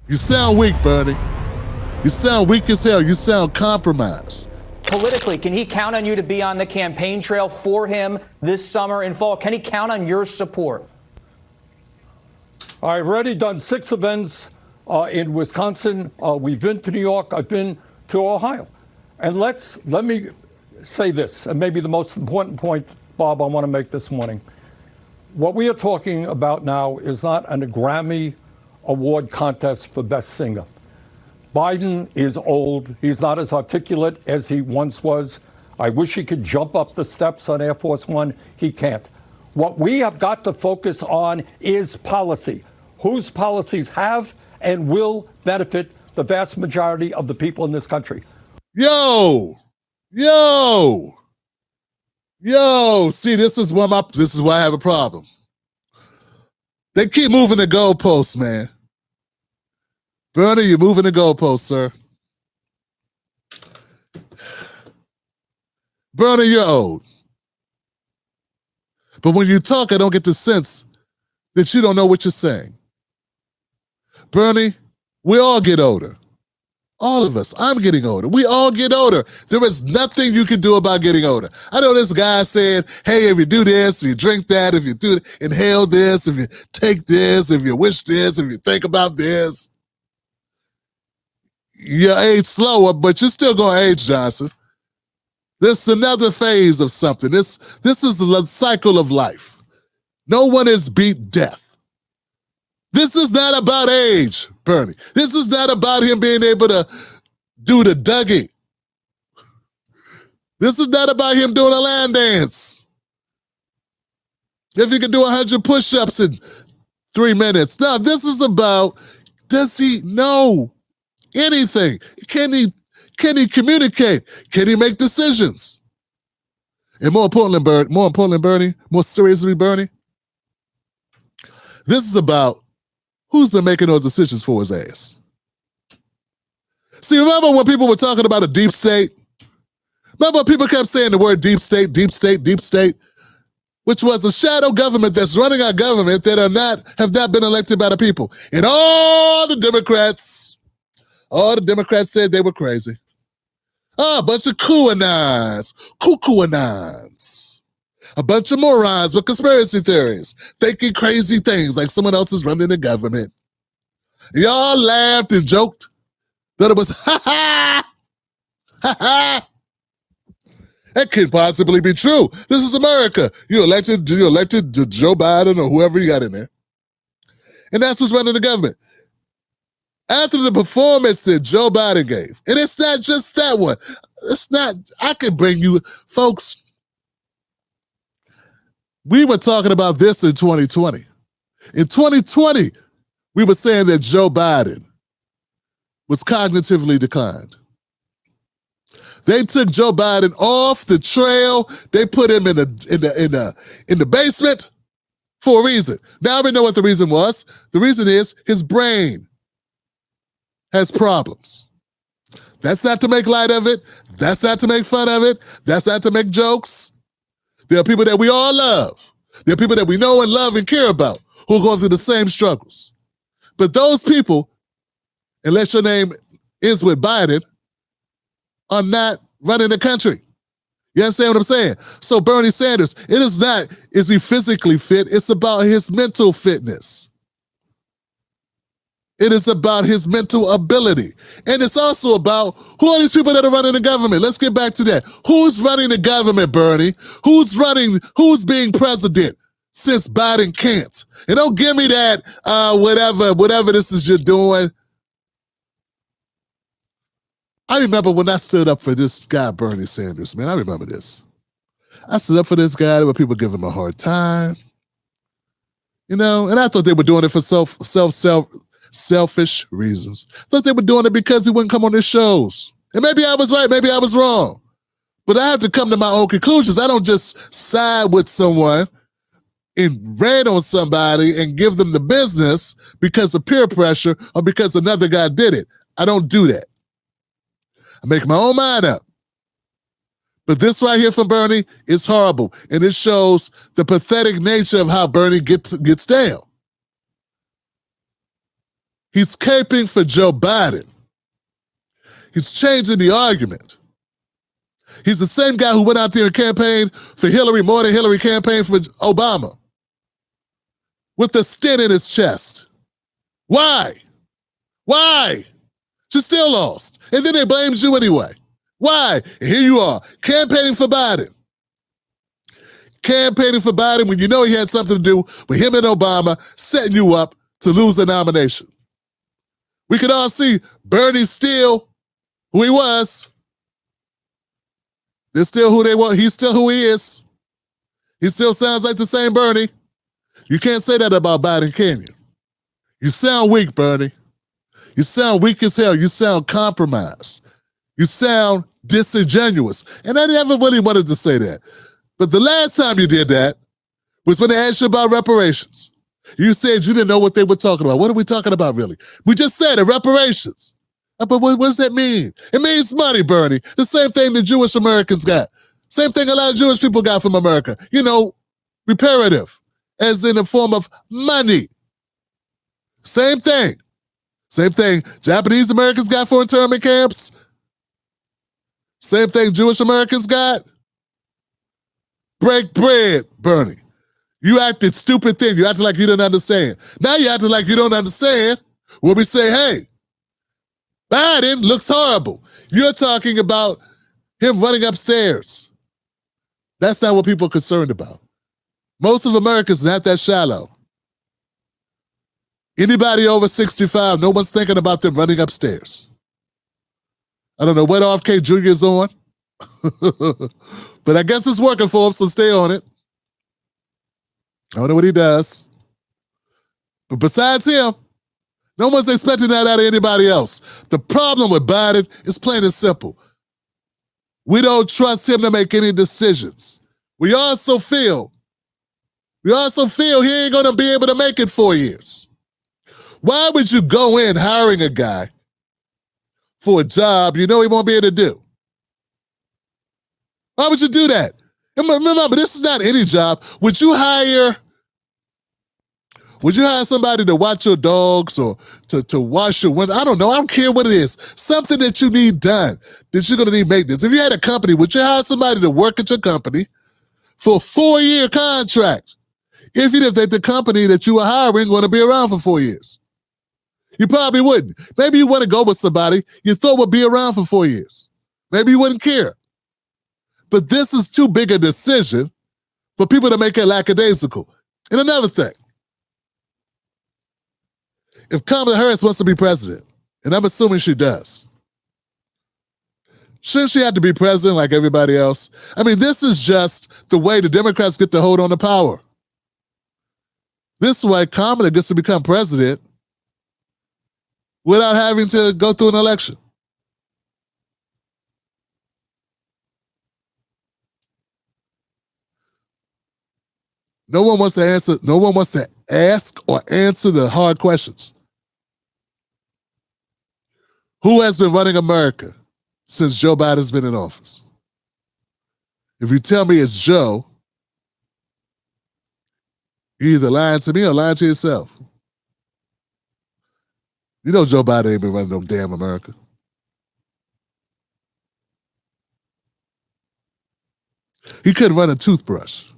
You sound weak, Bernie. You sound weak as hell. You sound compromised. Politically, can he count on you to be on the campaign trail for him this summer and fall? Can he count on your support? I've already done 6 events in Wisconsin. We've been to New York. I've been to Ohio. And let me say this, and maybe the most important point, Bob, I want to make this morning. What we are talking about now is not a Grammy Award contest for Best Singer. Biden is old. He's not as articulate as he once was. I wish he could jump up the steps on Air Force One. He can't. What we have got to focus on is policy. Whose policies have and will benefit the vast majority of the people in this country. Yo. See, this is why I have a problem. They keep moving the goalposts, man. Bernie, you're moving the goalposts, sir. Bernie, you're old. But when you talk, I don't get the sense that you don't know what you're saying. Bernie, we all get older. All of us. I'm getting older. We all get older. There is nothing you can do about getting older. I know this guy said, hey, if you do this, if you drink that, if you inhale this, if you take this, if you wish this, if you think about this, you age slower, but you're still going to age, Johnson. This is another phase of something. This is the cycle of life. No one has beat death. This is not about age, Bernie. This is not about him being able to do the Dougie. This is not about him doing a land dance. If he can do 100 push-ups in 3 minutes. No, this is about, does he know anything? Can he communicate? Can he make decisions? And more seriously, Bernie, this is about who's been making those decisions for his ass. See, remember when people were talking about a deep state? Remember when people kept saying the word deep state, which was a shadow government that's running our government that have not been elected by the people. And all the Democrats said they were crazy. A bunch of QAnons, a bunch of morons with conspiracy theories, thinking crazy things like someone else is running the government. Y'all laughed and joked that it was ha. That can't possibly be true. This is America. You elected Joe Biden or whoever you got in there. And that's who's running the government. After the performance that Joe Biden gave, and it's not just that one. I could bring you, folks, we were talking about this in 2020. In 2020, we were saying that Joe Biden was cognitively declined. They took Joe Biden off the trail. They put him in the basement for a reason. Now we know what the reason was. The reason is his brain has problems. That's not to make light of it. That's not to make fun of it. That's not to make jokes. There are people that we all love. There are people that we know and love and care about who are going through the same struggles. But those people, unless your name is with Biden, are not running the country. You understand what I'm saying? So Bernie Sanders, it is not, is he physically fit? It's about his mental fitness. It is about his mental ability. And it's also about who are these people that are running the government? Let's get back to that. Who's running the government, Bernie? Who's being president since Biden can't? And don't give me that, whatever this is you're doing. I remember when I stood up for this guy, Bernie Sanders, man. I remember this. I stood up for this guy. There were people giving him a hard time. You know, and I thought they were doing it for selfish reasons. I thought they were doing it because he wouldn't come on their shows. And maybe I was right, maybe I was wrong. But I have to come to my own conclusions. I don't just side with someone and rain on somebody and give them the business because of peer pressure or because another guy did it. I don't do that. I make my own mind up. But this right here from Bernie is horrible. And it shows the pathetic nature of how Bernie gets down. He's caping for Joe Biden. He's changing the argument. He's the same guy who went out there and campaigned for Hillary more than Hillary campaigned for Obama, with a stent in his chest. Why? Why? She still lost. And then they blamed you anyway. Why? And here you are, campaigning for Biden. Campaigning for Biden when you know he had something to do with him and Obama setting you up to lose a nomination. We could all see Bernie still who he was. They're still who they were. He's still who he is. He still sounds like the same Bernie. You can't say that about Biden, can you? You sound weak, Bernie. You sound weak as hell. You sound compromised. You sound disingenuous. And I never really wanted to say that. But the last time you did that was when they asked you about reparations. You said you didn't know what they were talking about. What are we talking about, really? We just said it, reparations. But what does that mean? It means money, Bernie. The same thing the Jewish Americans got. Same thing a lot of Jewish people got from America. You know, reparative, as in the form of money. Same thing. Same thing Japanese Americans got for internment camps. Same thing Jewish Americans got. Break bread, Bernie. You acted stupid thing. You acted like you didn't understand. Now you acted like you don't understand when we say, hey, Biden looks horrible. You're talking about him running upstairs. That's not what people are concerned about. Most of America's not that shallow. Anybody over 65, no one's thinking about them running upstairs. I don't know what RFK Jr. is on, but I guess it's working for him, so stay on it. I don't know what he does. But besides him, no one's expecting that out of anybody else. The problem with Biden is plain and simple. We don't trust him to make any decisions. We also feel he ain't going to be able to make it 4 years. Why would you go in hiring a guy for a job you know he won't be able to do? Why would you do that? Remember, this is not any job. Would you hire somebody to watch your dogs or to wash your window? I don't know. I don't care what it is. Something that you need done, that you're going to need maintenance. If you had a company, would you hire somebody to work at your company for a 4-year contract if you didn't think the company that you were hiring going to be around for 4 years? You probably wouldn't. Maybe you want to go with somebody you thought would be around for 4 years. Maybe you wouldn't care. But this is too big a decision for people to make it lackadaisical. And another thing, if Kamala Harris wants to be president, and I'm assuming she does, shouldn't she have to be president like everybody else? I mean, this is just the way the Democrats get to hold on to power. This way, Kamala gets to become president without having to go through an election. No one wants to ask or answer the hard questions. Who has been running America since Joe Biden's been in office? If you tell me it's Joe, you're either lying to me or lying to yourself. You know Joe Biden ain't been running no damn America. He couldn't run a toothbrush.